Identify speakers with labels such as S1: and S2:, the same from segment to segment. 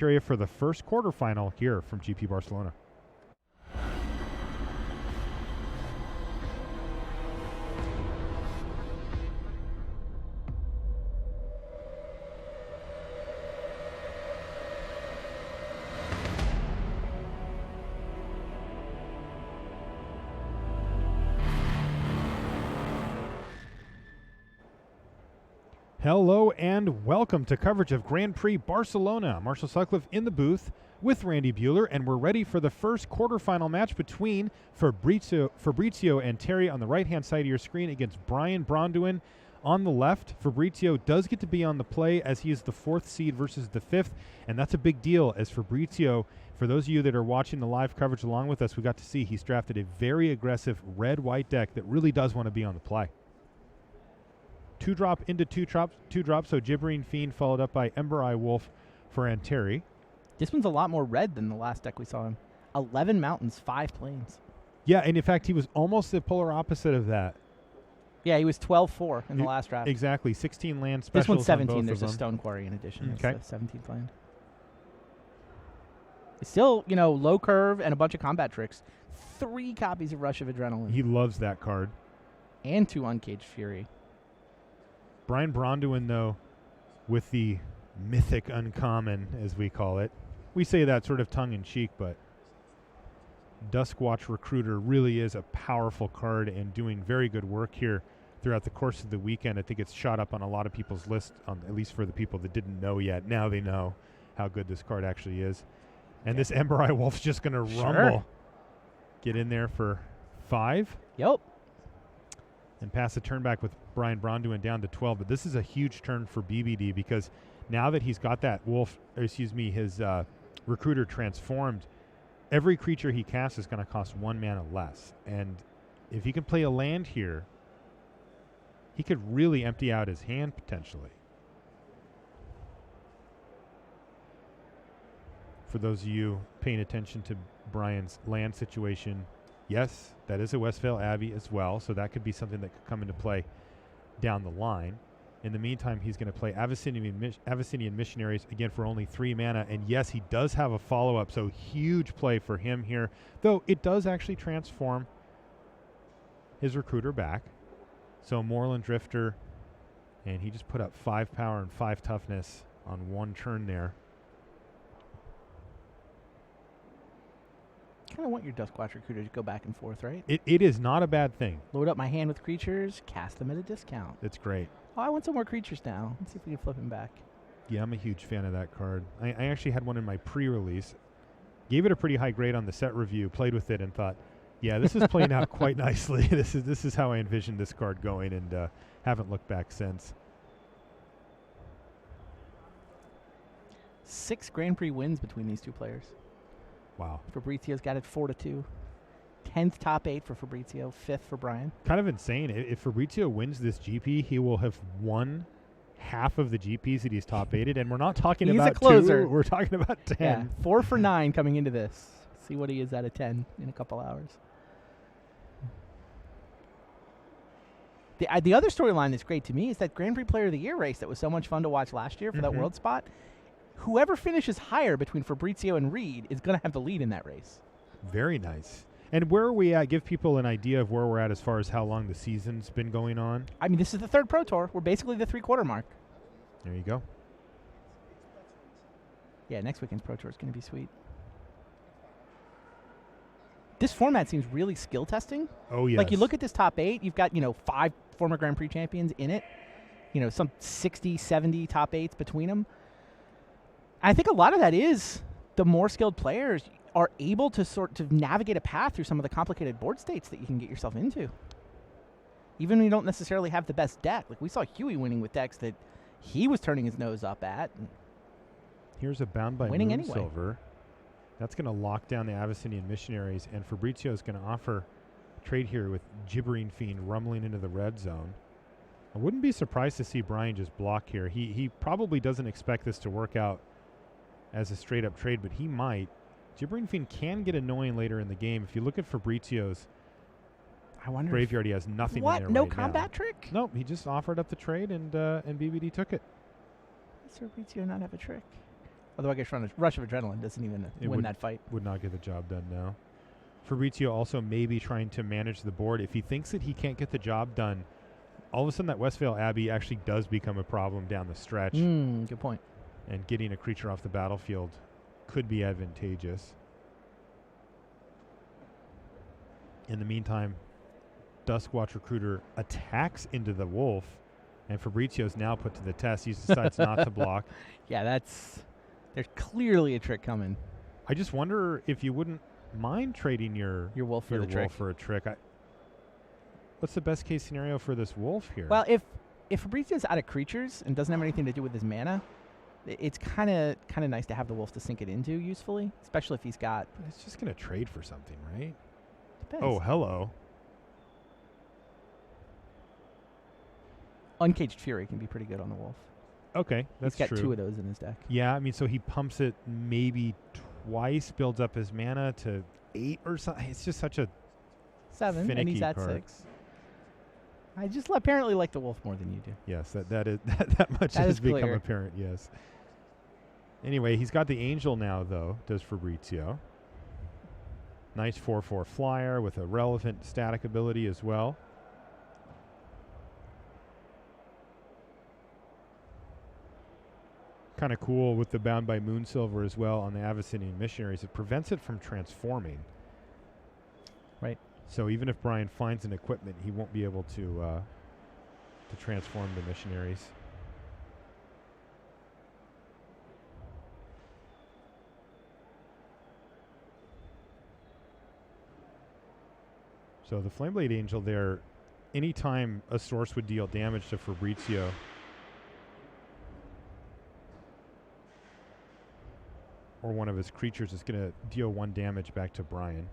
S1: area for the first quarterfinal here from GP Barcelona. Hello and welcome to coverage of Grand Prix Barcelona. Marshall Sutcliffe in the booth with Randy Bueller, and we're ready for the first quarterfinal match between Fabrizio and Terry on the right-hand side of your screen against Brian Braunduin on the left. Fabrizio does get to be on the play as he is the 4th seed versus the 5th, and that's a big deal as Fabrizio, for those of you that are watching the live coverage along with us, we got to see he's drafted a very aggressive red-white deck that really does want to be on the play. 2-drop into 2-drop, so Gibbering Fiend followed up by Ember Eye Wolf for Anteri.
S2: This one's a lot more red than the last deck we saw him. 11 mountains, 5 plains.
S1: Yeah, and in fact, he was almost the polar opposite of that.
S2: Yeah, he was 12-4 in the last draft.
S1: Exactly, 16 land specials.
S2: This one's 17.
S1: On both
S2: There's
S1: of
S2: a
S1: them.
S2: Stone Quarry in addition.
S1: Okay.
S2: It's the 17th land. It's still, low curve and a bunch of combat tricks. 3 copies of Rush of Adrenaline.
S1: He loves that card.
S2: And 2 Uncaged Fury.
S1: Brian Braunduin, though, with the mythic uncommon, as we call it. We say that sort of tongue-in-cheek, but Duskwatch Recruiter really is a powerful card and doing very good work here throughout the course of the weekend. I think it's shot up on a lot of people's list, at least for the people that didn't know yet. Now they know how good this card actually is. And this Ember Eye Wolf's just going to rumble. Get in there for 5.
S2: Yep.
S1: And pass the turn back with Brian Braunduin down to 12. But this is a huge turn for BBD because now that he's got that his Recruiter transformed, every creature he casts is going to cost 1 mana less. And if he can play a land here, he could really empty out his hand potentially. For those of you paying attention to Brian's land situation, yes, that is a Westvale Abbey as well, so that could be something that could come into play down the line. In the meantime, he's going to play Abyssinian Missionaries, again, for only 3 mana. And yes, he does have a follow-up, so huge play for him here. Though it does actually transform his Recruiter back. So Moorland Drifter, and he just put up 5 power and 5 toughness on 1 turn there.
S2: Kind of want your Duskwatch Recruiter to go back and forth, right?
S1: It is not a bad thing.
S2: Load up my hand with creatures, cast them at a discount.
S1: It's great.
S2: Oh, I want some more creatures now. Let's see if we can flip him back.
S1: Yeah, I'm a huge fan of that card. I actually had one in my pre-release. Gave it a pretty high grade on the set review, played with it, and thought, yeah, this is playing out quite nicely. This is how I envisioned this card going, and haven't looked back since.
S2: 6 Grand Prix wins between these 2 players.
S1: Wow.
S2: Fabrizio's got it 4-2. 10th top 8 for Fabrizio, 5th for Brian.
S1: Kind of insane. If Fabrizio wins this GP, he will have won half of the GPs that he's top 8'd, and we're not talking
S2: He's
S1: about
S2: a closer.
S1: 2. We're talking about 10.
S2: Yeah, 4 for 9 coming into this. See what he is out of 10 in a couple hours. The other storyline that's great to me is that Grand Prix Player of the Year race that was so much fun to watch last year for that world spot. Whoever finishes higher between Fabrizio and Reed is going to have the lead in that race.
S1: Very nice. And where are we at? Give people an idea of where we're at as far as how long the season's been going on.
S2: I mean, this is the 3rd Pro Tour. We're basically the 3/4 mark.
S1: There you go.
S2: Yeah, next weekend's Pro Tour is going to be sweet. This format seems really skill testing.
S1: Oh, yes.
S2: Like, you look at this top 8, you've got, 5 former Grand Prix champions in it. Some 60, 70 top 8s between them. I think a lot of that is the more skilled players are able to sort of navigate a path through some of the complicated board states that you can get yourself into. Even when you don't necessarily have the best deck. Like, we saw Huey winning with decks that he was turning his nose up at.
S1: Here's a Bound by
S2: Winning
S1: Moon
S2: anyway.
S1: Silver. That's going to lock down the Abyssinian Missionaries, and Fabrizio is going to offer trade here with Gibbering Fiend rumbling into the red zone. I wouldn't be surprised to see Brian just block here. He probably doesn't expect this to work out as a straight-up trade, but he might. Gibbering Fiend can get annoying later in the game. If you look at Fabrizio's graveyard, he has nothing in there
S2: No
S1: right
S2: combat
S1: now.
S2: trick?
S1: Nope, he just offered up the trade, and BBD took it.
S2: Does Fabrizio not have a trick? Otherwise, I guess rush of adrenaline doesn't even win that fight.
S1: Would not get the job done now. Fabrizio also maybe trying to manage the board. If he thinks that he can't get the job done, all of a sudden that Westvale Abbey actually does become a problem down the stretch.
S2: Good point.
S1: And getting a creature off the battlefield could be advantageous. In the meantime, Duskwatch Recruiter attacks into the wolf, and Fabrizio's now put to the test. He decides not to block.
S2: Yeah, there's clearly a trick coming.
S1: I just wonder if you wouldn't mind trading your
S2: wolf for
S1: a trick. What's the best case scenario for this wolf here?
S2: Well, if Fabrizio's out of creatures and doesn't have anything to do with his mana, it's kind of nice to have the wolf to sink it into usefully, especially if he's got.
S1: But it's just going to trade for something, right?
S2: Depends.
S1: Oh, hello.
S2: Uncaged Fury can be pretty good on the wolf.
S1: Okay, that's true.
S2: He's got 2 of those in his deck.
S1: Yeah, I mean, so he pumps it maybe twice, builds up his mana to 8 or something. It's just such a
S2: 7,
S1: finicky
S2: and he's at
S1: card.
S2: 6. I just apparently like the wolf more than you do.
S1: Yes, that much has become
S2: clear.
S1: apparent, yes. Anyway, he's got the angel now, though, does Fabrizio. Nice 4/4 flyer with a relevant static ability as well. Kind of cool with the Bound by Moonsilver as well on the Abyssinian Missionaries. It prevents it from transforming.
S2: Right.
S1: So even if Brian finds an equipment, he won't be able to transform the missionaries. So the Flameblade Angel there, anytime a source would deal damage to Fabrizio, or one of his creatures is going to deal 1 damage back to Brian.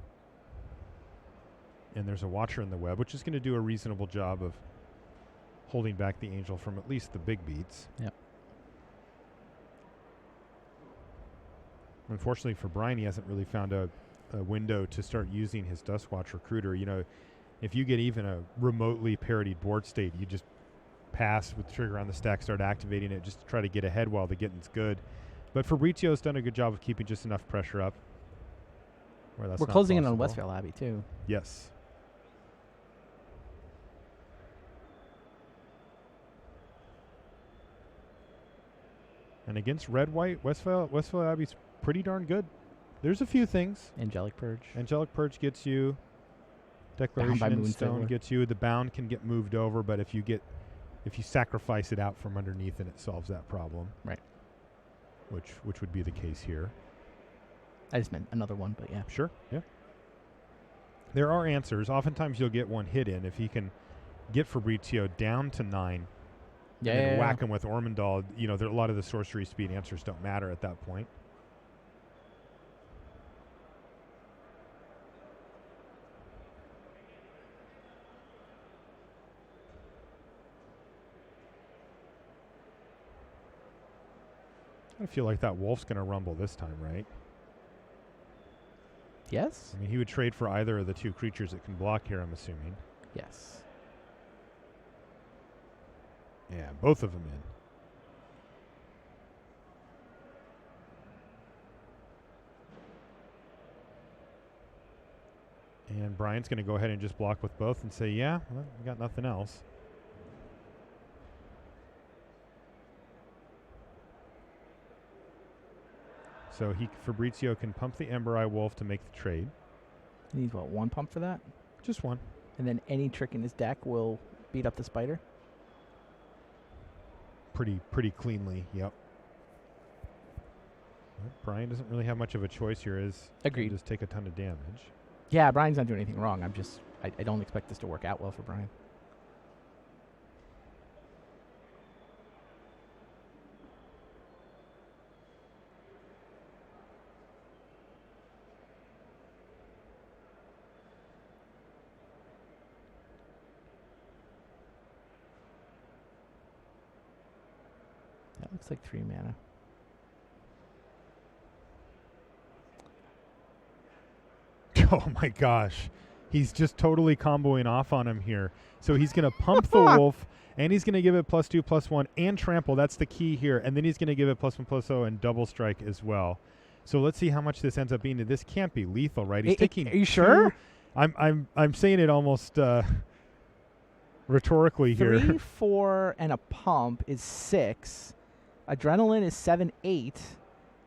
S1: And there's a Watcher in the Web, which is going to do a reasonable job of holding back the Angel from at least the big beats.
S2: Yep.
S1: Unfortunately for Brian, he hasn't really found a window to start using his Duskwatch Recruiter. You know, if you get even a remotely parodied board state, you just pass with the trigger on the stack, start activating it just to try to get ahead while the getting's good. But Fabrizio's done a good job of keeping just enough pressure up. We're
S2: closing in on Westvale Abbey, too.
S1: Yes. And against red-white, Westvale Abbey's pretty darn good. There's a few things.
S2: Angelic Purge.
S1: Angelic Purge gets you. Declaration in Stone gets you. The bound can get moved over, but if you sacrifice it out from underneath, then it solves that problem.
S2: Right.
S1: Which would be the case here.
S2: I just meant another one, but yeah.
S1: Sure, yeah. There are answers. Oftentimes you'll get one hit in. If he can get Fabrizio down to 9, and whack him with Ormondal, you know, a lot of the sorcery speed answers don't matter at that point. I feel like that wolf's going to rumble this time, right?
S2: Yes.
S1: I mean, he would trade for either of the 2 creatures that can block here, I'm assuming.
S2: Yes.
S1: Yeah, both of them in. And Brian's going to go ahead and just block with both and say, yeah, well, we got nothing else. So Fabrizio can pump the Ember Eye Wolf to make the trade.
S2: He needs, 1 pump for that?
S1: Just 1.
S2: And then any trick in his deck will beat up the spider?
S1: Pretty cleanly, yep. Well, Brian doesn't really have much of a choice here.
S2: Agreed.
S1: Just take a ton of damage.
S2: Yeah, Brian's not doing anything wrong. I don't expect this to work out well for Brian. That looks like 3 mana.
S1: Oh my gosh. He's just totally comboing off on him here. So he's going to pump the wolf, and he's going to give it +2, +1, and trample. That's the key here. And then he's going to give it +1, +0, and double strike as well. So let's see how much this ends up being. This can't be lethal, right? He's taking.
S2: Are you sure?
S1: I'm saying it almost rhetorically here.
S2: 3, 4, and a pump is 6. Adrenaline is 7, 8.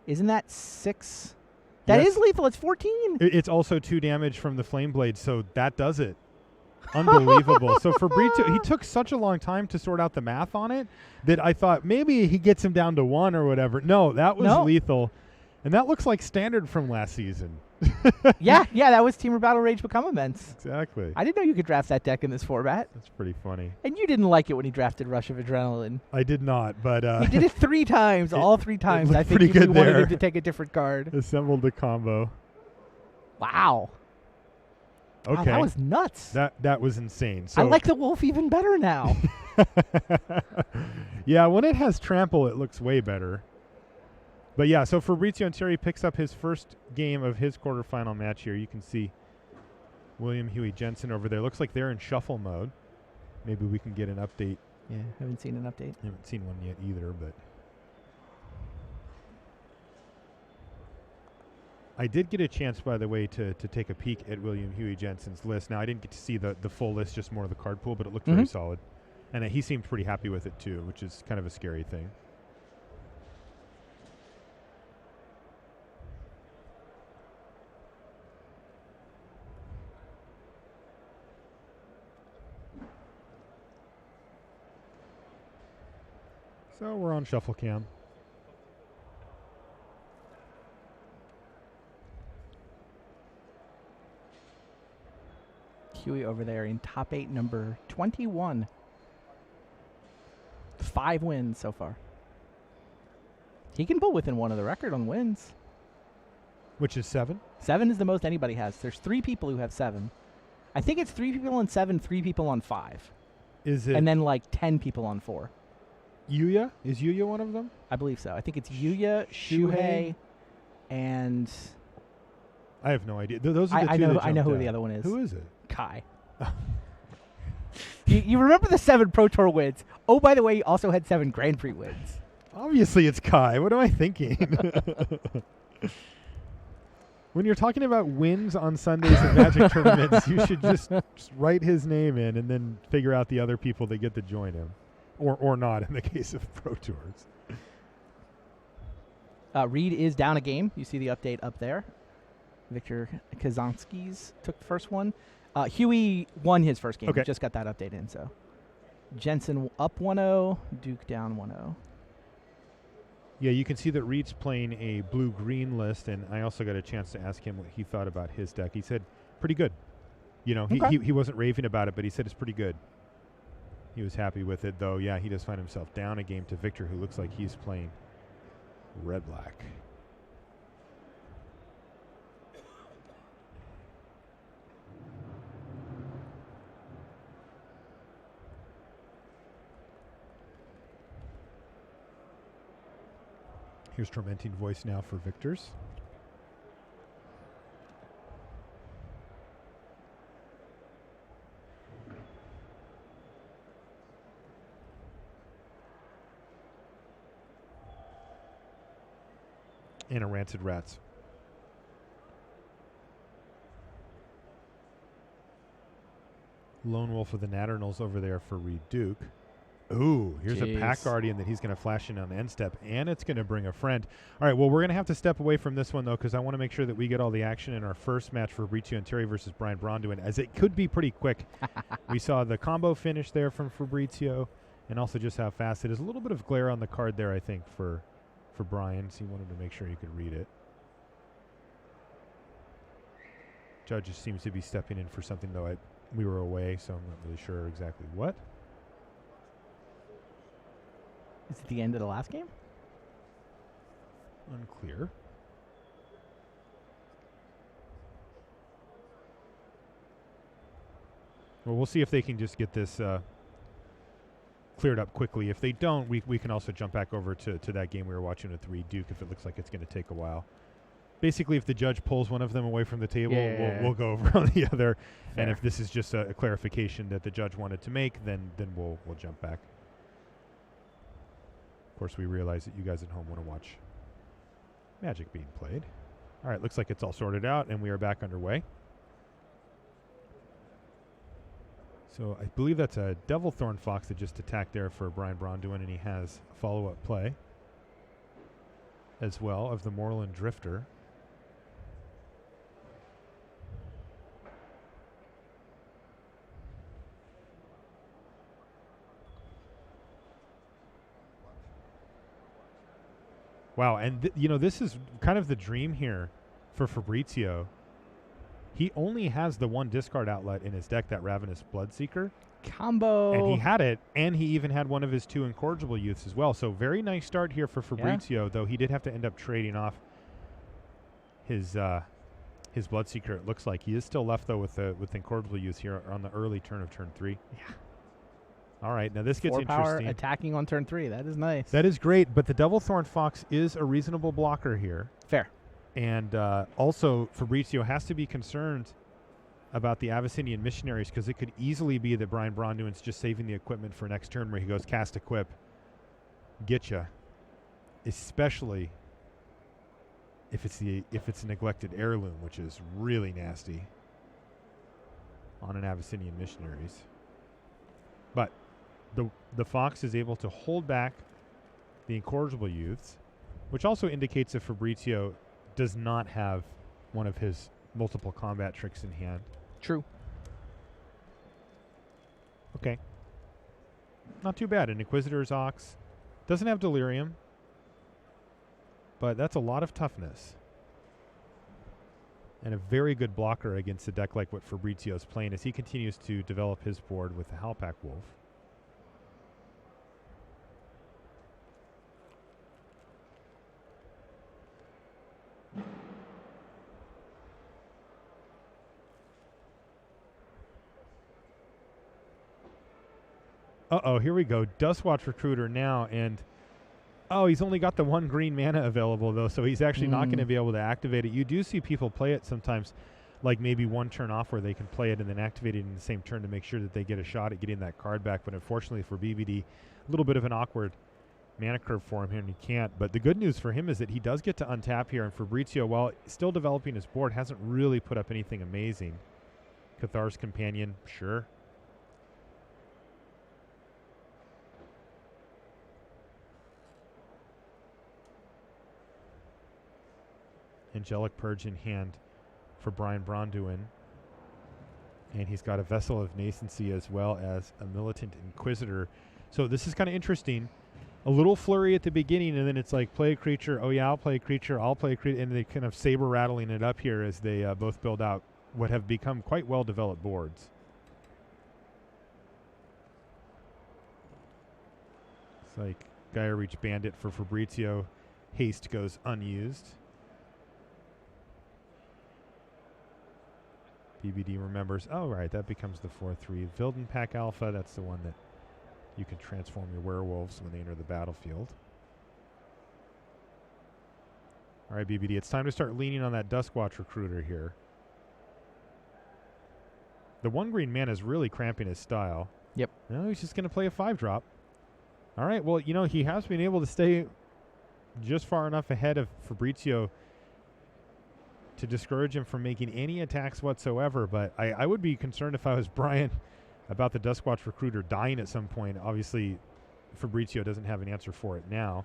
S2: Isn't that 6? That is lethal. It's 14.
S1: It's also 2 damage from the flame blade, so that does it. Unbelievable. So Fabrizio, he took such a long time to sort out the math on it that I thought maybe he gets him down to 1 or whatever. No, that was lethal. And that looks like standard from last season.
S2: yeah, that was Teamer Battle Rage Become Immense.
S1: Exactly.
S2: I didn't know you could draft that deck in this format.
S1: That's pretty funny.
S2: And you didn't like it when he drafted Rush of Adrenaline.
S1: I did not, but
S2: he did it 3 times. All 3 times. I think you wanted him to take a different card.
S1: Assembled the combo.
S2: Wow.
S1: Okay.
S2: Wow, that was nuts.
S1: That was insane. So
S2: I like the wolf even better now.
S1: Yeah, when it has trample, it looks way better. But yeah, so Fabrizio Anteri picks up his first game of his quarterfinal match here. You can see William Huey Jensen over there. Looks like they're in shuffle mode. Maybe we can get an update.
S2: Yeah, haven't seen an update.
S1: Haven't seen one yet either, but I did get a chance, by the way, to take a peek at William Huey Jensen's list. Now, I didn't get to see the full list, just more of the card pool, but it looked very solid. And he seemed pretty happy with it, too, which is kind of a scary thing. So we're on shuffle cam.
S2: Huey over there in top 8, number 21. 5 wins so far. He can pull within 1 of the record on wins.
S1: Which is 7?
S2: 7 is the most anybody has. There's 3 people who have 7. I think it's 3 people on 7, 3 people on 5.
S1: Is it?
S2: And then like 10 people on 4.
S1: Yuya? Is Yuya one of them?
S2: I believe so. I think it's Yuya, Shuhei, and
S1: I have no idea. Those are the two
S2: I know who the other one is.
S1: Who is it?
S2: Kai. you remember the 7 Pro Tour wins. Oh, by the way, he also had 7 Grand Prix wins.
S1: Obviously it's Kai. What am I thinking? When you're talking about wins on Sundays in Magic tournaments, you should just write his name in and then figure out the other people that get to join him. Or not in the case of Pro Tours.
S2: Reed is down a game. You see the update up there. Victor Kazanskis took the first one. Huey won his first game.
S1: Okay.
S2: Just got that update in. So Jensen up 1-0, Duke down 1-0.
S1: Yeah, you can see that Reed's playing a blue-green list, and I also got a chance to ask him what he thought about his deck. He said, pretty good. You know, he wasn't raving about it, but he said it's pretty good. He was happy with it, though. Yeah, he does find himself down a game to Victor, who looks like he's playing red-black. Here's Tormenting Voice now for Victor's. And a Rancid Rats. Lone Wolf of the Natternals over there for Reed Duke. Ooh, here's a Pack Guardian that he's going to flash in on end step, and it's going to bring a friend. All right, well, we're going to have to step away from this one, though, because I want to make sure that we get all the action in our first match for Fabrizio Anteri versus Brian Bronduin, as it could be pretty quick. We saw the combo finish there from Fabrizio, and also just how fast it is. A little bit of glare on the card there, I think, for Brian, so he wanted to make sure he could read it. Judge seems to be stepping in for something, though. We were away, so I'm not really sure exactly what.
S2: Is it the end of the last game?
S1: Unclear. Well, we'll see if they can just get this cleared up quickly. If they don't, we can also jump back over to that game we were watching with Reed Duke if it looks like it's going to take a while. basically, if the judge pulls one of them away from the table,
S2: Yeah.
S1: we'll go over on the other.
S2: Fair.
S1: And if this is just a clarification that the judge wanted to make, then we'll jump back. Of course, we realize that you guys at home want to watch Magic being played. All right, looks like it's all sorted out, and we are back underway. So I believe that's a Devil Thorn Fox that just attacked there for Brian Bronduin, and he has a follow-up play as well of the Moreland Drifter. Wow, and this is kind of the dream here for Fabrizio. He only has the one discard outlet in his deck, that Ravenous Bloodseeker.
S2: Combo.
S1: And he had it, and he even had one of his 2 Incorrigible Youths as well. So very nice start here for Fabrizio, though he did have to end up trading off his Bloodseeker, it looks like. He is still left, though, with Incorrigible Youths here on the early turn of turn 3.
S2: Yeah.
S1: All right, now this gets
S2: 4 power
S1: interesting.
S2: attacking on turn 3. That is nice.
S1: That is great, but the Devil Thorn Fox is a reasonable blocker here.
S2: Fair.
S1: And also, Fabrizio has to be concerned about the Abyssinian Missionaries, because it could easily be that Brian Bronduin's just saving the equipment for next turn where he goes cast equip. Getcha. Especially if it's a neglected heirloom, which is really nasty on an Abyssinian Missionaries. But the Fox is able to hold back the Incorrigible Youths, which also indicates that Fabrizio does not have one of his multiple combat tricks in hand.
S2: True.
S1: Okay. Not too bad. An Inquisitor's Ox. Doesn't have Delirium, but that's a lot of toughness. And a very good blocker against a deck like what Fabrizio's playing as he continues to develop his board with the Halpak Wolf. Uh-oh, here we go. Dustwatch Recruiter now, and he's only got the 1 green mana available, though, so he's actually not going to be able to activate it. You do see people play it sometimes, like maybe one turn off where they can play it and then activate it in the same turn to make sure that they get a shot at getting that card back. But unfortunately for BBD, a little bit of an awkward mana curve for him here, and he can't. But the good news for him is that he does get to untap here, and Fabrizio, while still developing his board, hasn't really put up anything amazing. Cathar's Companion, sure. Angelic Purge in hand for Brian Bronduin. And he's got a Vessel of Nascency as well as a Militant Inquisitor. So this is kind of interesting. A little flurry at the beginning, and then it's like, play a creature. Oh, yeah, I'll play a creature. I'll play a creature. And they kind of saber rattling it up here as they both build out what have become quite well-developed boards. It's like Gaia Reach Bandit for Fabrizio. Haste goes unused. BBD remembers, oh, right, that becomes the 4/3. Vilden Pack Alpha, that's the one that you can transform your werewolves when they enter the battlefield. All right, BBD, it's time to start leaning on that Duskwatch Recruiter here. The 1 green mana is really cramping his style.
S2: Yep.
S1: No, he's just going to play a 5-drop. All right, well, he has been able to stay just far enough ahead of Fabrizio to discourage him from making any attacks whatsoever, but I would be concerned if I was Brian about the Duskwatch Recruiter dying at some point. Obviously, Fabrizio doesn't have an answer for it now.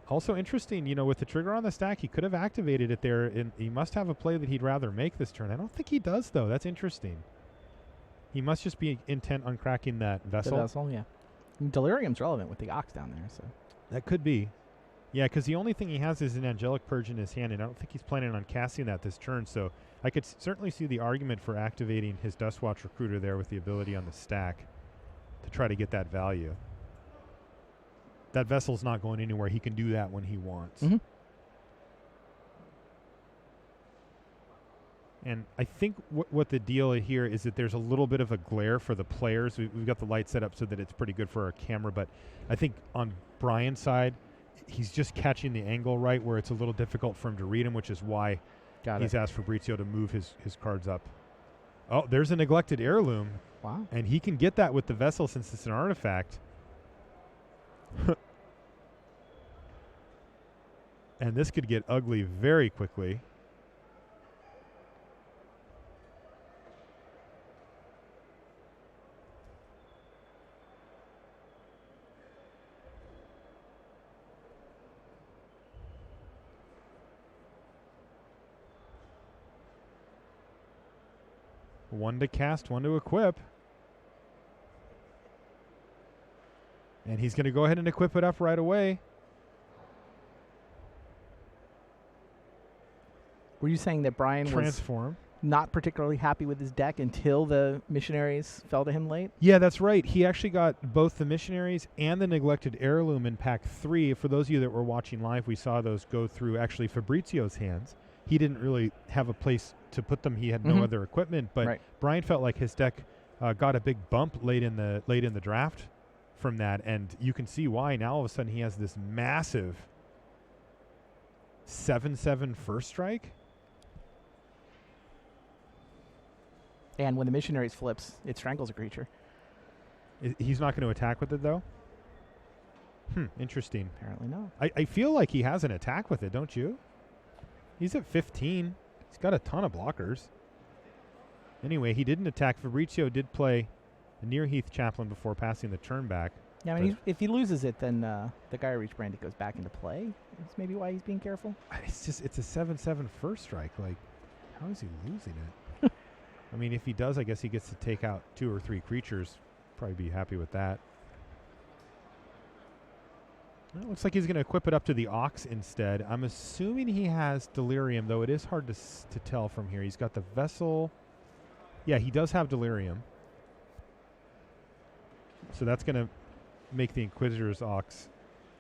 S1: Also interesting, with the trigger on the stack, he could have activated it there, and he must have a play that he'd rather make this turn. I don't think he does, though. That's interesting. He must just be intent on cracking that Vessel.
S2: The Vessel, yeah. Delirium's relevant with the Ox down there, so.
S1: That could be. Yeah, because the only thing he has is an Angelic Purge in his hand, and I don't think he's planning on casting that this turn. So I could certainly see the argument for activating his Dustwatch Recruiter there with the ability on the stack to try to get that value. That Vessel's not going anywhere. He can do that when he wants.
S2: Mm-hmm.
S1: And I think what the deal here is that there's a little bit of a glare for the players. We've got the light set up so that it's pretty good for our camera, but I think on Brian's side, he's just catching the angle right where it's a little difficult for him to read him, which is why he's asked Fabrizio to move his cards up. Oh, there's a neglected heirloom.
S2: Wow.
S1: And he can get that with the vessel since it's an artifact. And this could get ugly very quickly. One to cast, one to equip. And he's going to go ahead and equip it up right away.
S2: Were you saying that Brian
S1: Transform.
S2: was not particularly happy with his deck until the missionaries fell to him late?
S1: Yeah, that's right. He actually got both the missionaries and the neglected heirloom in pack 3. For those of you that were watching live, we saw those go through actually Fabrizio's hands. He didn't really have a place to put them. He had no other equipment, but Brian felt like his deck got a big bump late in the draft from that, and you can see why. Now all of a sudden he has this massive 7/7 first strike.
S2: And when the missionaries flips, it strangles a creature.
S1: He's not going to attack with it, though? Interesting.
S2: Apparently not.
S1: I feel like he has an attack with it, don't you? He's at 15. He's got a ton of blockers. Anyway, he didn't attack. Fabrizio did play a near Heath Chaplain before passing the turn back.
S2: Yeah, I mean, if he loses it, then the Gaia Reach Branded goes back into play. That's maybe why he's being careful.
S1: It's a 7/7 first strike. Like, how is he losing it? I mean, if he does, I guess he gets to take out 2 or 3 creatures. Probably be happy with that. Well, looks like he's going to equip it up to the Ox instead. I'm assuming he has Delirium, though it is hard to tell from here. He's got the Vessel. Yeah, he does have Delirium. So that's going to make the Inquisitor's Ox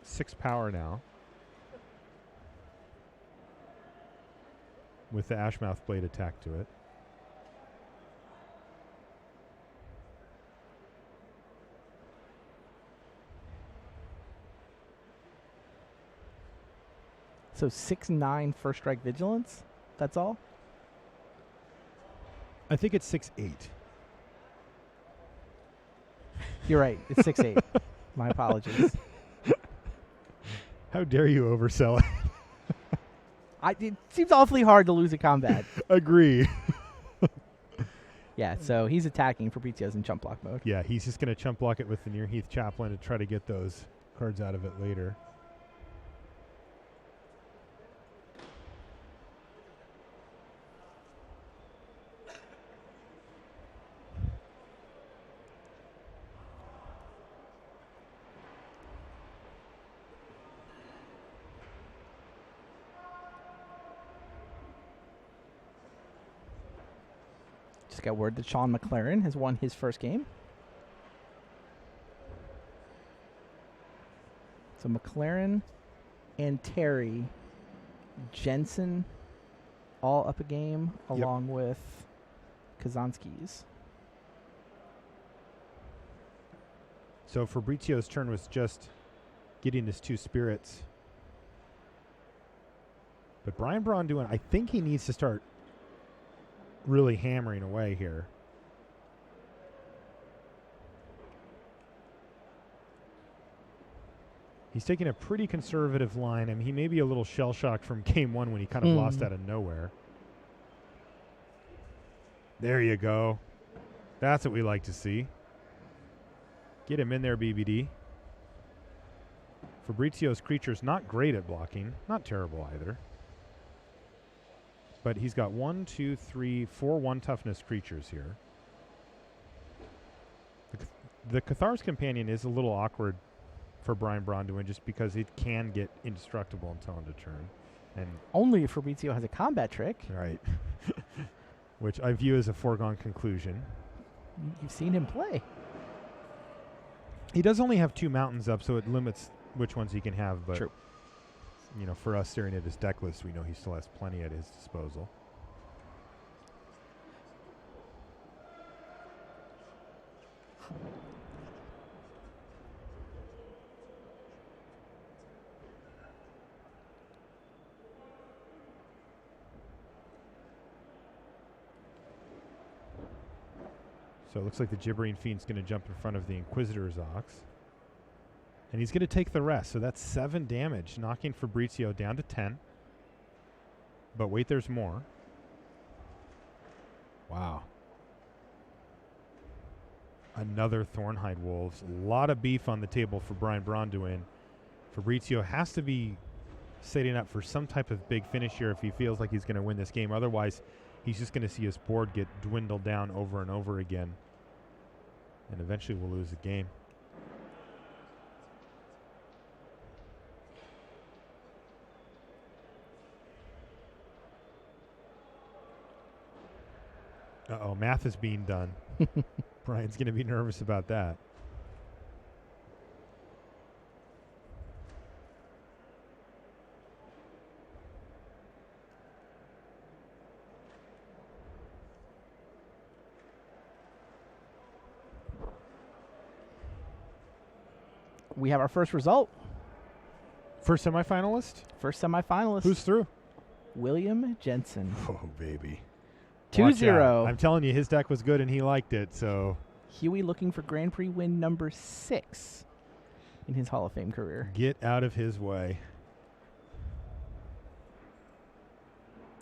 S1: 6 power now. With the Ashmouth Blade attack to it.
S2: So 6/9 first strike vigilance? That's all?
S1: I think it's 6/8.
S2: You're right. It's 6/8. My apologies.
S1: How dare you oversell it?
S2: It seems awfully hard to lose a combat.
S1: Agree.
S2: Yeah, so he's attacking. Fabrizio's in chump block mode.
S1: Yeah, he's just going to chump block it with the Near Heath Chaplain to try to get those cards out of it later.
S2: Just got word that Sean McLaren has won his first game. So McLaren and Terry, Jensen, all up a game along with Kazanskis.
S1: So Fabrizio's turn was just getting his 2 spirits. But Brian Braun doing, I think he needs to start really hammering away here. He's taking a pretty conservative line. I mean, he may be a little shell-shocked from game 1 when he kind of lost out of nowhere. There you go. That's what we like to see. Get him in there, BBD. Fabrizio's creature's not great at blocking. Not terrible either. But he's got 1, 2, 3, 4 1-toughness creatures here. The Cathar's Companion is a little awkward for Brian Braun to win just because it can get indestructible until end of turn. And
S2: only if Fabrizio has a combat trick.
S1: Right. Which I view as a foregone conclusion.
S2: You've seen him play.
S1: He does only have 2 mountains up, so it limits which ones he can have. But
S2: true.
S1: You know, for us staring at his deck list, we know he still has plenty at his disposal. So it looks like the Gibbering Fiend's going to jump in front of the Inquisitor's Ox. And he's going to take the rest. So that's 7 damage, knocking Fabrizio down to 10. But wait, there's more. Wow. Another Thornhide Wolves. A lot of beef on the table for Brian Braun. Fabrizio has to be setting up for some type of big finish here if he feels like he's going to win this game. Otherwise, he's just going to see his board get dwindled down over and over again. And eventually we'll lose the game. Uh-oh, math is being done. Brian's going to be nervous about that.
S2: We have our first result.
S1: First semifinalist?
S2: First semifinalist.
S1: Who's through?
S2: William Jensen.
S1: Oh, baby.
S2: 2-0.
S1: I'm telling you, his deck was good and he liked it, so.
S2: Huey looking for Grand Prix win number 6 in his Hall of Fame career.
S1: Get out of his way.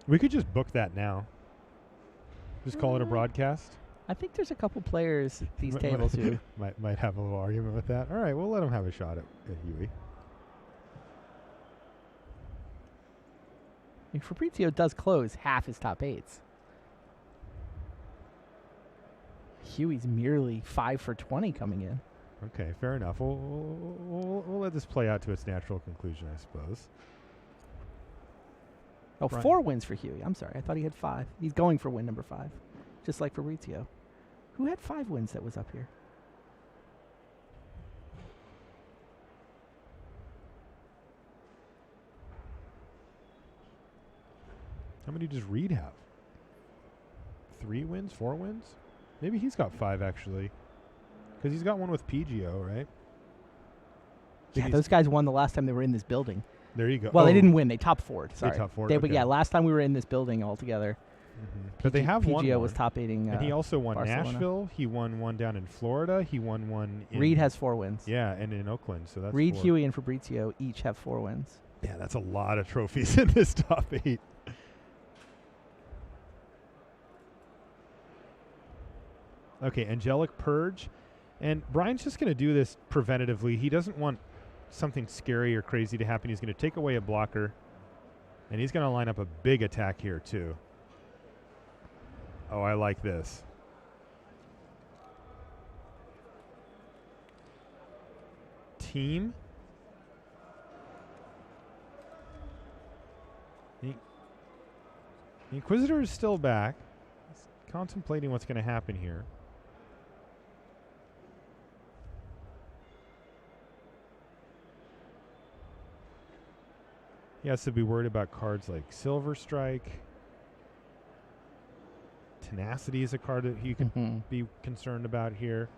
S1: We could just book that now. Just call it a broadcast.
S2: I think there's a couple players at these tables who
S1: might have a little argument with that. All right, we'll let him have a shot at Huey.
S2: I mean, Fabrizio does close half his top 8s. Huey's merely 5 for 20 coming in.
S1: Okay, fair enough. We'll let this play out to its natural conclusion, I suppose.
S2: Oh, Brian. 4 wins for Huey. I'm sorry. I thought he had 5. He's going for win number 5, just like Fabrizio. Who had 5 wins that was up here?
S1: How many does Reed have? 3 wins? 4 wins? Maybe he's got 5, actually. Because he's got one with PGO, right?
S2: Yeah, those guys won the last time they were in this building.
S1: There you go.
S2: Well, they didn't win. They top 4'd. Sorry.
S1: They top 4'd,
S2: But yeah, last time we were in this building all together.
S1: But they have won.
S2: PGO was top 8ing.
S1: And he also won
S2: Barcelona.
S1: Nashville. He won one down in Florida. He won one in...
S2: Reed has 4 wins.
S1: Yeah, and in Oakland. So that's
S2: Reed,
S1: 4.
S2: Huey, and Fabrizio each have 4 wins.
S1: Yeah, that's a lot of trophies in this top 8. Okay, Angelic Purge. And Brian's just going to do this preventatively. He doesn't want something scary or crazy to happen. He's going to take away a blocker. And he's going to line up a big attack here, too. Oh, I like this. Team. The Inquisitor is still back. He's contemplating what's going to happen here. He has to be worried about cards like Silver Strike. Tenacity is a card that he could be concerned about here.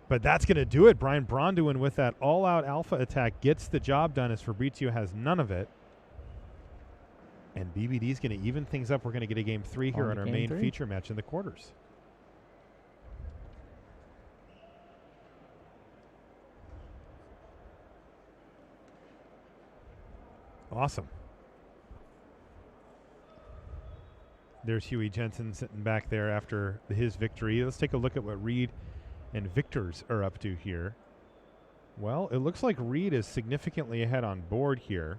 S1: But that's going to do it. Brian Braun with that all-out alpha attack gets the job done as Fabrizio has none of it. And BBD's going to even things up. We're going to get a game 3 here on our main feature match in the quarters. Awesome. There's Huey Jensen sitting back there after his victory. Let's take a look at what Reed and Victors are up to here. Well, it looks like Reed is significantly ahead on board here,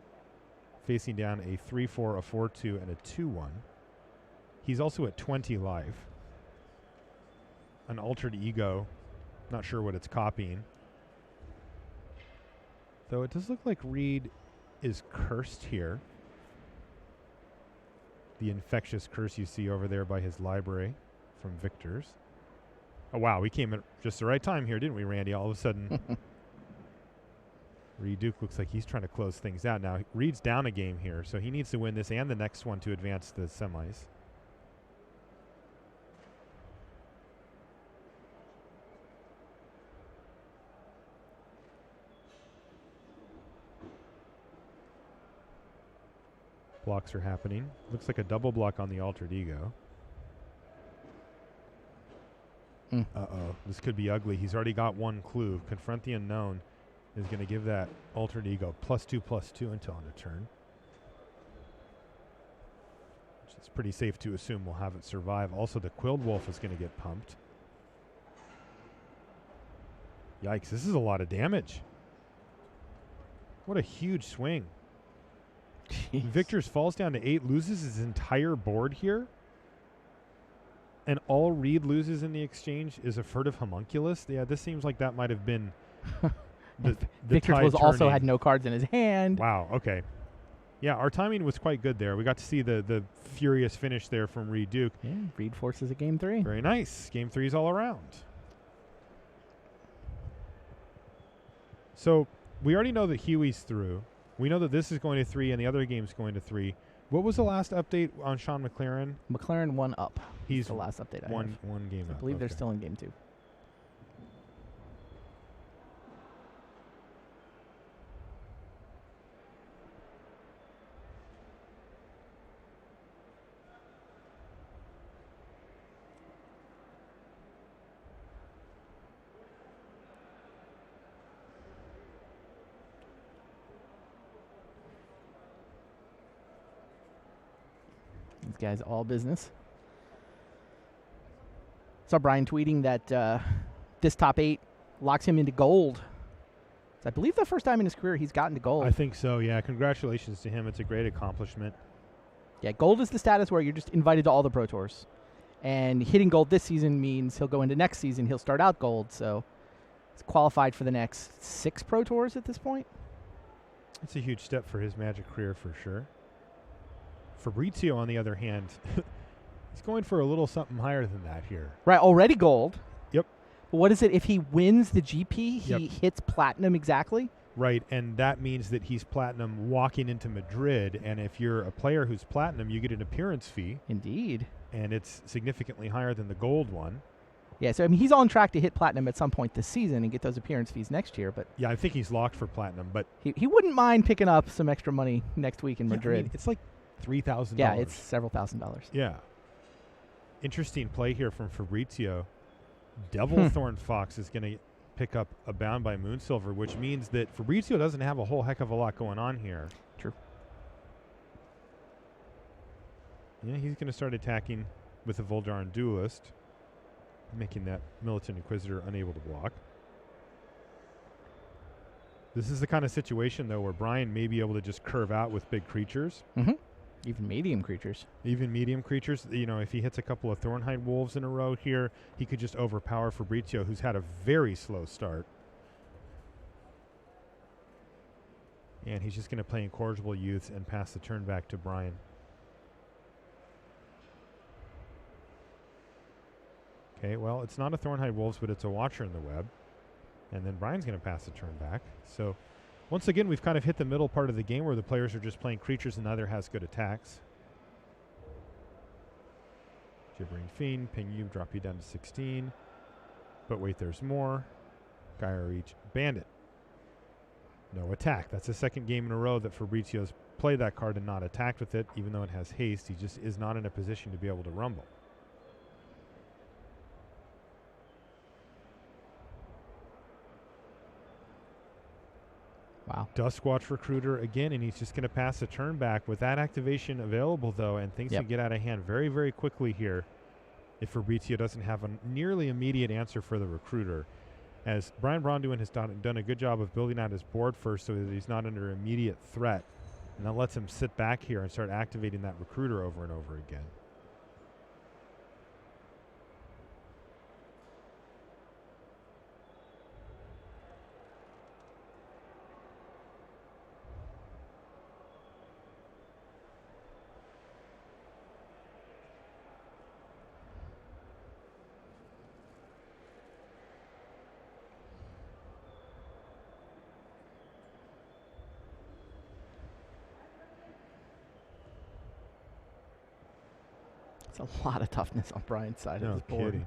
S1: facing down a 3-4, a 4-2, and a 2-1. He's also at 20 life. An Altered Ego. Not sure what it's copying. Though it does look like Reed is cursed here. The infectious curse you see over there by his library from Victor's. Oh, wow. We came at just the right time here, didn't we, Randy? All of a sudden, Reed Duke looks like he's trying to close things out now. Reed's down a game here, so he needs to win this and the next one to advance the semis. Blocks are happening. Looks like a double block on the Altered Ego. Uh-oh. This could be ugly. He's already got one clue. Confront the unknown is going to give that alter ego +2/+2 until end of turn. Which is pretty safe to assume we'll have it survive. Also, the Quilled Wolf is going to get pumped. Yikes, this is a lot of damage. What a huge swing.
S2: Jeez.
S1: Victor's falls down to 8, loses his entire board here. And all Reed loses in the exchange is a Furtive Homunculus. Yeah, this seems like that might have been the
S2: Victor's
S1: tide
S2: was also
S1: turning.
S2: had no cards in his hand.
S1: Wow, okay. Yeah, our timing was quite good there. We got to see the furious finish there from Reed Duke.
S2: Yeah, Reed forces a game 3.
S1: Very nice. Game 3's all around. So we already know that Huey's through. We know that this is going to 3 and the other game's going to 3. What was the last update on Sean McLaren?
S2: McLaren 1 up.
S1: He's
S2: the last update I
S1: one
S2: have.
S1: game
S2: I
S1: up.
S2: believe they're
S1: Okay.
S2: still in game 2. These guys all business. Saw Brian tweeting that this top 8 locks him into gold. It's, I believe, the first time in his career he's gotten to gold.
S1: I think so, yeah. Congratulations to him. It's a great accomplishment.
S2: Yeah, gold is the status where you're just invited to all the Pro Tours. And hitting gold this season means he'll go into next season, he'll start out gold. So he's qualified for the next 6 Pro Tours at this point.
S1: It's a huge step for his Magic career for sure. Fabrizio, on the other hand, he's going for a little something higher than that here.
S2: Right, already gold.
S1: Yep.
S2: But what is it? If he wins the GP, he
S1: Yep.
S2: hits platinum exactly?
S1: Right, and that means that he's platinum walking into Madrid, and if you're a player who's platinum, you get an appearance fee,
S2: Indeed.
S1: and it's significantly higher than the gold one.
S2: Yeah, so I mean, he's on track to hit platinum at some point this season and get those appearance fees next year, but
S1: Yeah, I think he's locked for platinum, but
S2: he wouldn't mind picking up some extra money next week in
S1: yeah, I
S2: Madrid.
S1: mean, it's like $3,000.
S2: Yeah, it's several $1,000s.
S1: Yeah. Interesting play here from Fabrizio. Devil Thorn Fox is going to pick up a Bound by Moonsilver, which means that Fabrizio doesn't have a whole heck of a lot going on here.
S2: True.
S1: Yeah, he's going to start attacking with the Voldaran Duelist, making that Militant Inquisitor unable to block. This is the kind of situation, though, where Brian may be able to just curve out with big creatures.
S2: Mm-hmm. Even medium creatures.
S1: Even medium creatures. You know, if he hits a couple of Thornhide Wolves in a row here, he could just overpower Fabrizio, who's had a very slow start. And he's just going to play Incorrigible Youths and pass the turn back to Brian. Okay, well, it's not a Thornhide Wolves, but it's a Watcher in the Web. And then Brian's going to pass the turn back. So, once again, we've kind of hit the middle part of the game where the players are just playing creatures and neither has good attacks. Gibbering Fiend, ping you, drop you down to 16. But wait, there's more. Gyre Reach, Bandit. No attack. That's the second game in a row that Fabrizio's played that card and not attacked with it, even though it has haste. He just is not in a position to be able to rumble.
S2: Wow.
S1: Duskwatch Recruiter again, and he's just going to pass the turn back. With that activation available, though, and things can get out of hand very, very quickly here if Fabrizio doesn't have a nearly immediate answer for the Recruiter. As Brian Bronduin has done a good job of building out his board first so that he's not under immediate threat. And that lets him sit back here and start activating that Recruiter over and over again.
S2: It's a lot of toughness on Brian's side of
S1: No
S2: this board.
S1: kidding.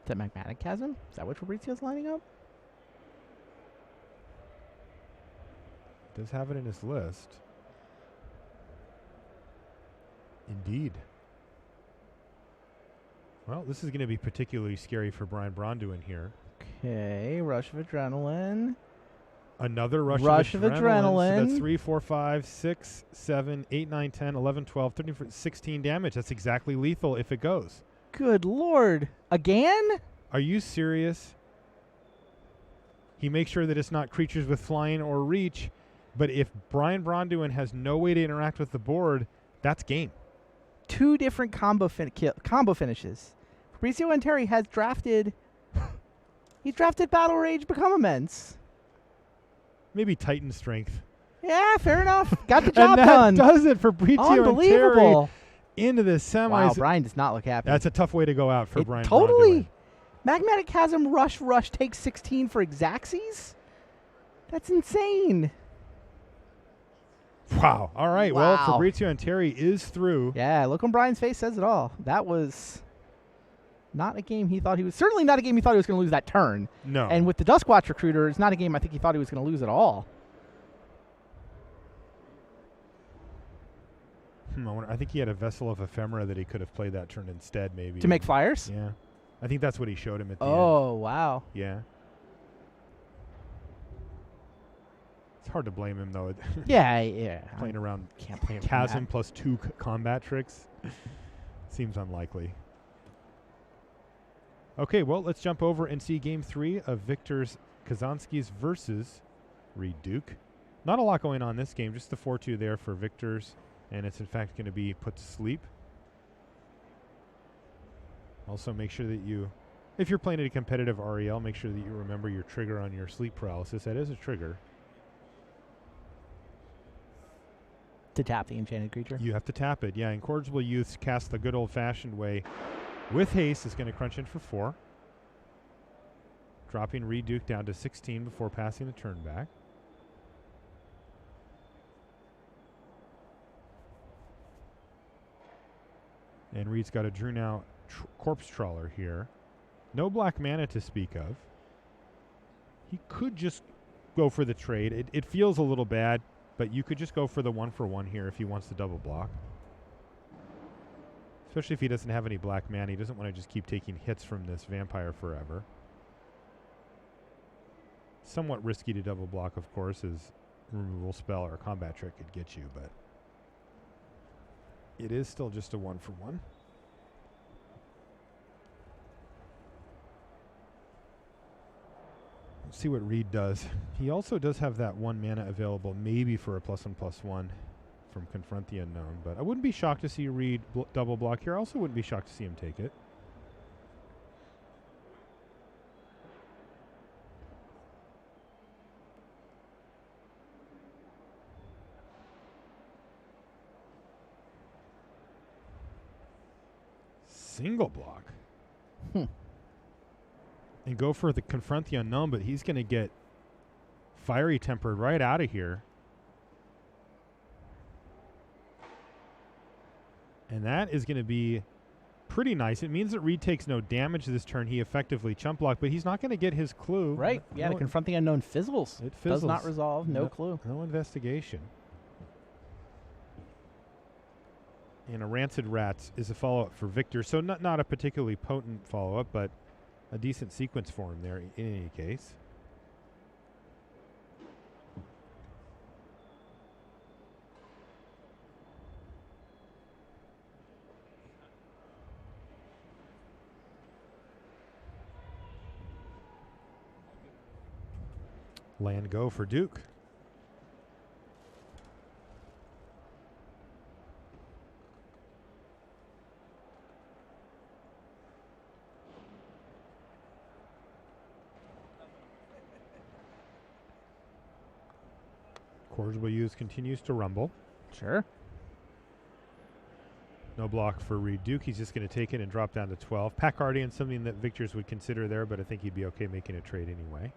S2: Is that Magmatic Chasm? Is that what Fabrizio's lining up?
S1: Does have it in his list. Indeed. Well, this is going to be particularly scary for Brian Braunduin here.
S2: Okay, rush of adrenaline.
S1: Another rush of
S2: adrenaline.
S1: So that's 3, 4, 5, 6, 7, 8, 9, 10, 11, 12, 13, 14, 16 damage. That's exactly lethal if it goes.
S2: Good Lord. Again?
S1: Are you serious? He makes sure that it's not creatures with flying or reach, but if Brian Braunduin has no way to interact with the board, that's game.
S2: 2 different combo finishes. Fabrizio Anteri has drafted... He's drafted Battle Rage Become Immense.
S1: Maybe Titan Strength.
S2: Yeah, fair enough. Got the job
S1: and that
S2: done.
S1: does it for Fabrizio
S2: Unbelievable.
S1: Anteri into the semis.
S2: Wow, Brian does not look happy.
S1: That's a tough way to go out for Brian
S2: Totally.
S1: Braunduin.
S2: Magmatic Chasm Rush takes 16 for Xaxes? That's insane.
S1: Wow. All right.
S2: Wow.
S1: Well, Fabrizio Anteri is through.
S2: Yeah, look on Brian's face says it all. That was not a game he thought he was... Certainly not a game he thought he was going to lose that turn.
S1: No.
S2: And with the Duskwatch Recruiter, it's not a game I think he thought he was going to lose at all.
S1: I think he had a Vessel of Ephemera that he could have played that turn instead, maybe.
S2: To make flyers?
S1: Yeah. I think that's what he showed him at the end.
S2: Oh, wow.
S1: Yeah. It's hard to blame him, though.
S2: Yeah.
S1: Playing around
S2: Can't play him from
S1: Chasm
S2: that.
S1: plus 2 combat tricks seems unlikely. Okay, well, let's jump over and see Game 3 of Victor's Kazanskis versus Reed Duke. Not a lot going on this game, just the 4-2 there for Victor's, and it's in fact going to be put to sleep. Also, make sure that you, if you're playing a competitive REL, make sure that you remember your trigger on your sleep paralysis. That is a trigger.
S2: To tap the enchanted creature?
S1: You have to tap it. Yeah, Incorrigible Youths cast the good old-fashioned way. With haste, is going to crunch in for 4. Dropping Reed Duke down to 16 before passing the turn back. And Reed's got a Drew Now Corpse Trawler here. No black mana to speak of. He could just go for the trade. It feels a little bad, but you could just go for the 1-for-1 here if he wants to double block. Especially if he doesn't have any black mana. He doesn't want to just keep taking hits from this vampire forever. Somewhat risky to double block, of course, as removal spell or combat trick could get you, but it is still just a 1-for-1. Let's see what Reed does. He also does have that 1 mana available, maybe for a +1/+1 from Confront the Unknown, but I wouldn't be shocked to see Reed double block here. I also wouldn't be shocked to see him take it. Single block. And go for the Confront the Unknown, but he's going to get Fiery Tempered right out of here. And that is going to be pretty nice. It means that Reed takes no damage this turn. He effectively chump blocked, but he's not going to get his clue.
S2: Right. Yeah, to Confront the Unknown fizzles.
S1: It fizzles.
S2: Does not resolve. No clue.
S1: No investigation. And a Rancid Rats is a follow-up for Victor. So not a particularly potent follow-up, but a decent sequence for him there in any case. Land go for Duke. Corrigible Use continues to rumble.
S2: Sure.
S1: No block for Reed Duke. He's just going to take it and drop down to 12. Pack Guardian, something that Victor's would consider there, but I think he'd be okay making a trade anyway.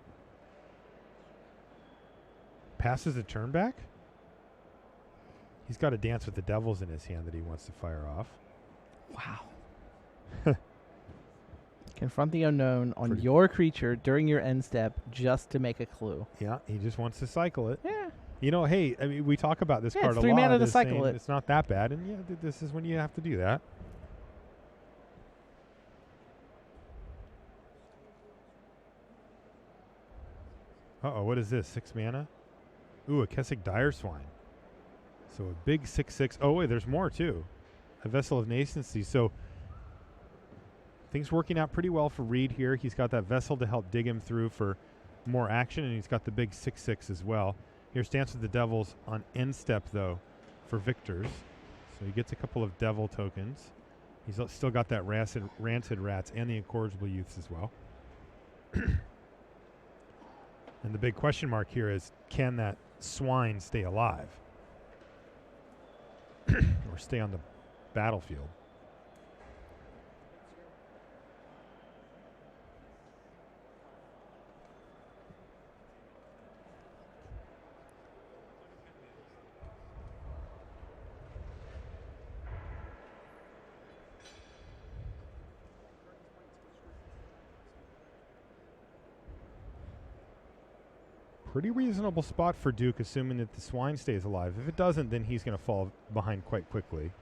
S1: Passes a turn back. He's got a Dance with the Devils in his hand that he wants to fire off.
S2: Wow. Confront the Unknown on your creature during your end step just to make a clue.
S1: Yeah, he just wants to cycle it.
S2: Yeah.
S1: You know, hey, I mean, we talk about this card
S2: it's
S1: a
S2: 3
S1: lot.
S2: mana to
S1: as
S2: cycle
S1: saying
S2: it.
S1: It's not that bad, and yeah, this is when you have to do that. Uh-oh, what is this? 6 mana? Ooh, a Kessick Dire Swine. So a big 6/6. Oh, wait, there's more, too. A Vessel of Nascency. So things working out pretty well for Reed here. He's got that Vessel to help dig him through for more action, and he's got the big 6/6 as well. Here's Dance with the Devils on end step, though, for Victor's. So he gets a couple of Devil tokens. He's still got that Rancid Rats and the Incorrigible Youths as well. And the big question mark here is, can that swine stay alive? Or stay on the battlefield? Pretty reasonable spot for Duke, assuming that the swine stays alive. If it doesn't, then he's going to fall behind quite quickly.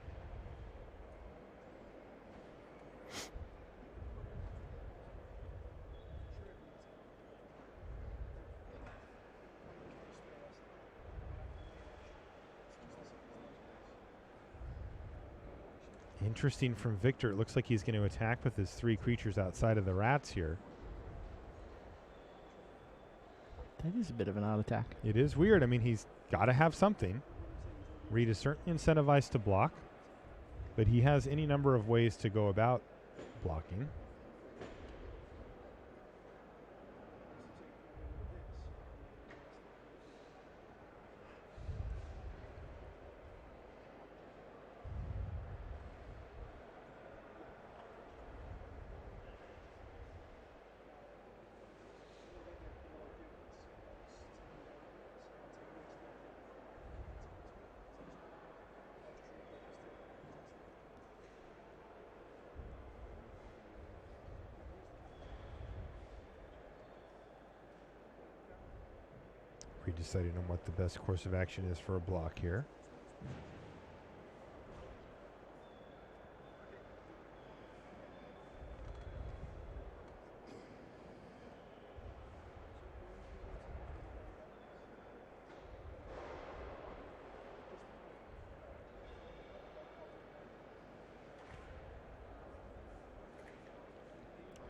S1: Interesting from Victor. It looks like he's going to attack with his 3 creatures outside of the rats here.
S2: That is a bit of an odd attack.
S1: It is weird. I mean, he's got to have something. Reed is certainly incentivized to block, but he has any number of ways to go about blocking. Deciding on what the best course of action is for a block here.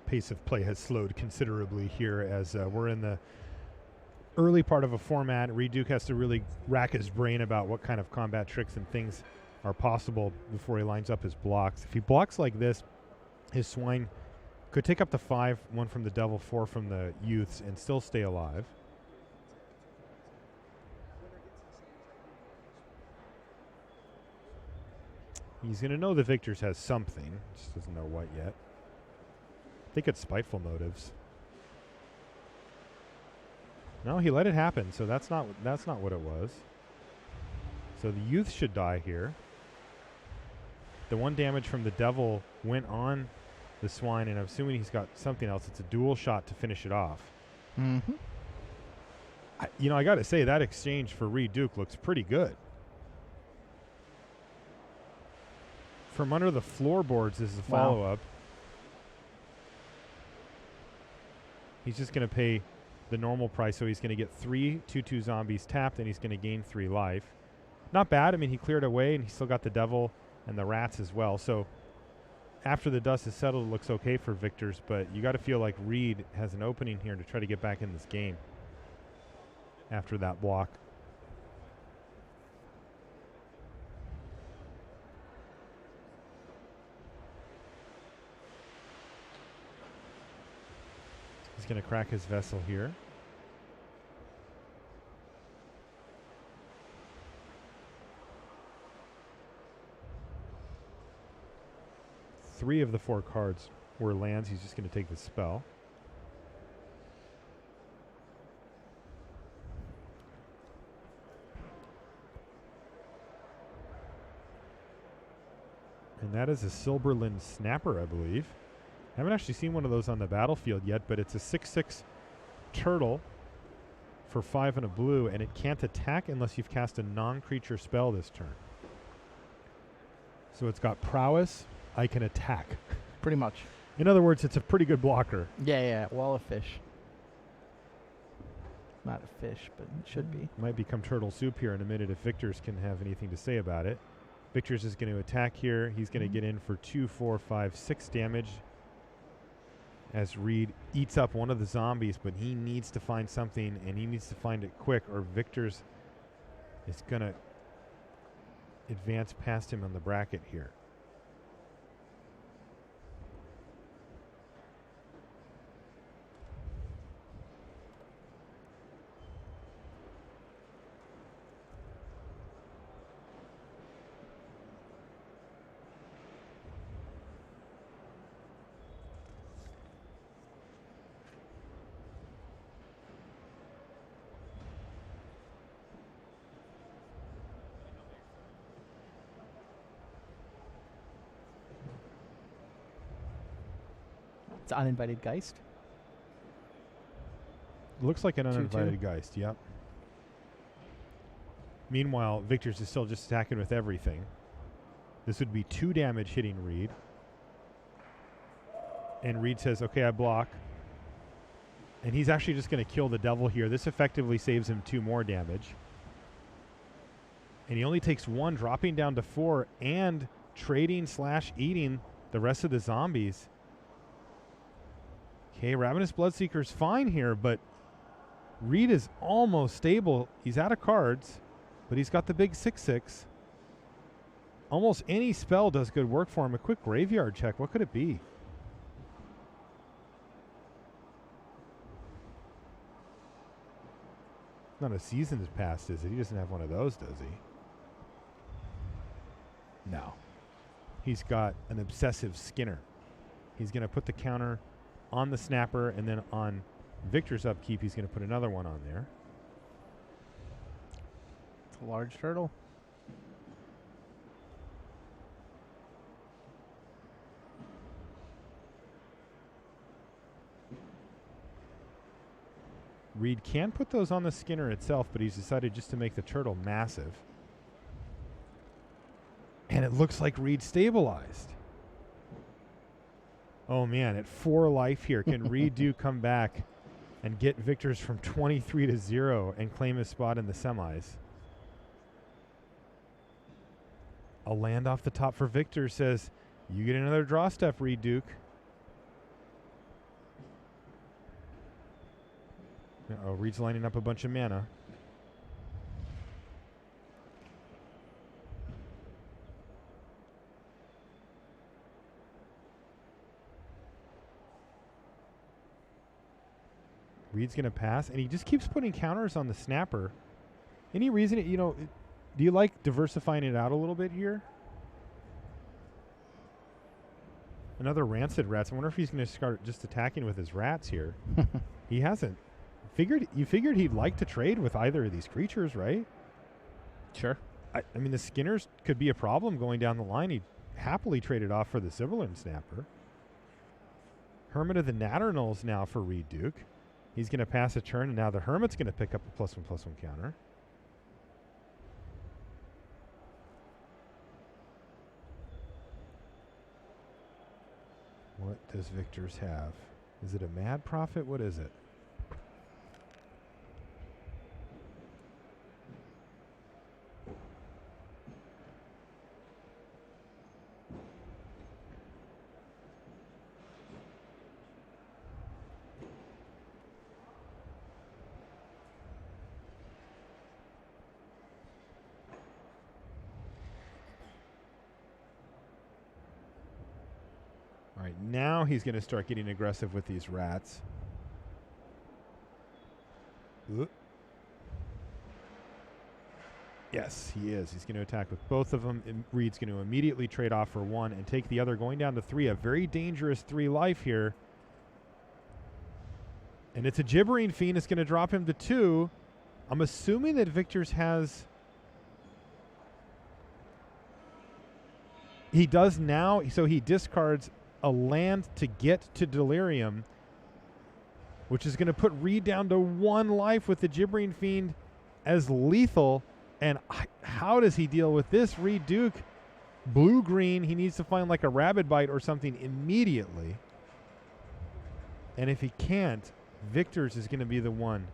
S1: Pace of play has slowed considerably here as we're in the early part of a format. Reed Duke has to really rack his brain about what kind of combat tricks and things are possible before he lines up his blocks. If he blocks like this, his swine could take up to 5, 1 from the Devil, 4 from the Youths, and still stay alive. He's going to know the Victor's has something, just doesn't know what yet. I think it's Spiteful Motives. No, he let it happen, so that's not what it was. So the Youth should die here. The 1 damage from the Devil went on the swine, and I'm assuming he's got something else. It's a dual shot to finish it off.
S2: Mm-hmm.
S1: I got to say, that exchange for Reed Duke looks pretty good. From under the floorboards is the follow-up. He's just going to pay the normal price, so he's going to get 3 2/2 zombies tapped, and he's going to gain 3 life. Not bad. I mean, he cleared away, and he still got the Devil and the Rats as well. So after the dust is settled, it looks okay for Victor's, but you got to feel like Reed has an opening here to try to get back in this game after that block. He's going to crack his Vessel here. Three of the 4 cards were lands. He's just going to take the spell. And that is a Silberlin Snapper, I believe. I haven't actually seen one of those on the battlefield yet, but it's a 6/6 turtle for 5 and a blue, and it can't attack unless you've cast a non-creature spell this turn. So it's got prowess. I can attack.
S2: Pretty much.
S1: In other words, it's a pretty good blocker.
S2: Yeah. Wall of fish. Not a fish, but it should be.
S1: Might become turtle soup here in a minute if Victor's can have anything to say about it. Victor's is going to attack here. He's going to get in for 2, 4, 5, 6 damage as Reed eats up one of the zombies, but he needs to find something, and he needs to find it quick, or Victor's is going to advance past him on the bracket here.
S2: It's uninvited Geist.
S1: Looks like an
S2: 2/2.
S1: uninvited Geist, yep. Meanwhile, Victor's is still just attacking with everything. This would be 2 damage hitting Reed. And Reed says, okay, I block. And he's actually just going to kill the devil here. This effectively saves him 2 more damage. And he only takes 1, dropping down to 4 and trading / eating the rest of the zombies. Okay, Ravenous Bloodseeker's fine here, but Reed is almost stable. He's out of cards, but he's got the big 6/6. Almost any spell does good work for him. A quick graveyard check. What could it be? Not a Season's Past, is it? He doesn't have one of those, does he? No. He's got an Obsessive Skinner. He's going to put the counter on the Snapper, and then on Victor's upkeep, he's going to put another one on there.
S2: It's a large turtle.
S1: Reed can put those on the Skinner itself, but he's decided just to make the turtle massive. And it looks like Reed stabilized. Oh, man, at 4 life here, can Reed come back and get Victor's from 23 to 0 and claim his spot in the semis? A land off the top for Victor says, you get another draw step, Reed Duke. Uh-oh, Reed's lining up a bunch of mana. Reed's going to pass, and he just keeps putting counters on the Snapper. Any reason, do you like diversifying it out a little bit here? Another Rancid Rats. I wonder if he's going to start just attacking with his rats here. He hasn't. You figured he'd like to trade with either of these creatures, right?
S2: Sure.
S1: I mean, the Skinners could be a problem going down the line. He'd happily trade it off for the Sibylline Snapper. Hermit of the Natternals now for Reed Duke. He's going to pass a turn, and now the Hermit's going to pick up a +1/+1 counter. What does Victor's have? Is it a Mad Prophet? What is it? All right, now he's going to start getting aggressive with these rats. Oop. Yes, he is. He's going to attack with both of them. And Reed's going to immediately trade off for 1 and take the other, going down to 3. A very dangerous 3 life here. And it's a Gibbering Fiend. It's going to drop him to 2. I'm assuming that Victor's has... He does now, so he discards a land to get to Delirium, which is going to put Reed down to 1 life with the Gibbering Fiend as lethal. And how does he deal with this? Reed Duke, blue-green. He needs to find like a Rabid Bite or something immediately. And if he can't, Victor's is going to be the one